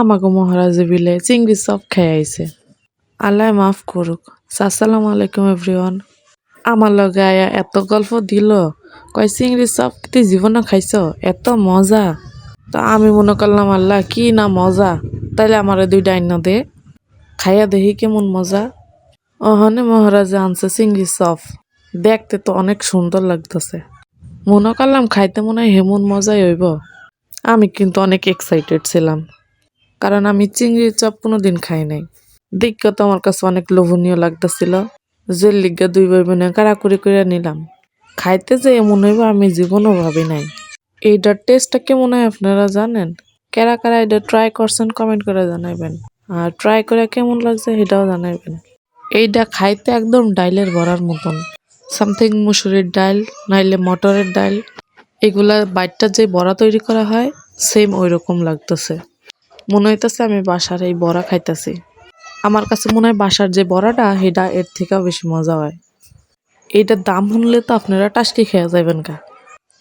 আমাকে মহারাজে বিলে চিংড়ি চপ খেয়ে আইছে। আল্লাহ মাফ করুক। আসসালামু আলাইকুম এভরিওয়ান। আমার লগে আয়া এত গল্প দিল, কয় চিংড়ি চপ তুই জীবনে খাইছ, এত মজা। তো আমি মনে করলাম আল্লাহ কি না মজা, তাইলে আমার দুইটা আইন দে, খাইয়া দেখি কেমন মজা। ওখানে মহারাজা আনছে চিংড়ি চপ, দেখতে তো অনেক সুন্দর লাগতেছে। মনে করলাম খাইতে মনে হয় হেমন মজাই হইব। আমি কিন্তু অনেক এক্সাইটেড ছিলাম, কারণ আমি চিংড়ির চপ কোনোদিন খাই নাই। দেখতে তো আমার কাছে অনেক লোভনীয় লাগতেছিল, যে লিগা দুই ভাই বোনে কারাকুরি করে নিলাম। খাইতে যে এমন হইব আমি জীবনও ভাবি নাই। এইটার টেস্টটা কেমন হয় আপনারা জানেন? কারা কারা এটা ট্রাই করছেন কমেন্ট করে জানাইবেন, আর ট্রাই করে কেমন লাগছে সেটাও জানাইবেন। এইটা খাইতে একদম ডাইলের বড়ার মতন, সামথিং মুসুরির ডাল নাইলে মটরের ডাল, এগুলা বাইটটা যে বড়া তৈরি করা হয় সেম ওই রকম লাগতেছে। মনে হইতেছে আমি বাসার এই বড়া খাইতেছি। আমার কাছে মনে হয় বাসার যে বড়াটা সেটা এর থেকেও বেশি মজা হয়। এইটার দাম শুনলে তো আপনারা টাসকি খেয়ে যাবেন গা।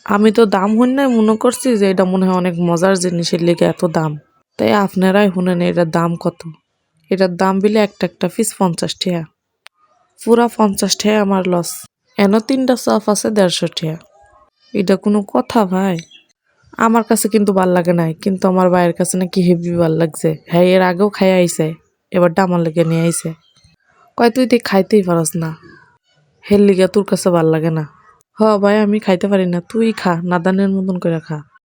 আমি তো দাম শুন নাই মনে করছি যে এটা মনে হয় অনেক মজার জিনিসের লেগে এত দাম। তাই আপনারাই শুনেন এটার দাম কত। এটার দাম বিলে একটা একটা পিস 50 টাকা। পুরা 50 টাকা আমার লস। এনো 3টা চপ আছে 150 টাকা। এটা কোনো কথা ভাই? আমার কাছে কিন্তু ভাল লাগে নাই, কিন্তু আমার ভাইয়ের কাছে নাকি হেভি ভাল লাগছে। হ্যাঁ, এর আগেও খাই আইছে, এবারটা আমার লেগে নিয়ে আইছে। কয় তুই তো খাইতেই পারস না, হের লিগা তোর কাছে ভাল লাগে না। হ ভাই, আমি খাইতে পারি না, তুই খা, নাদানের মতন করে খা।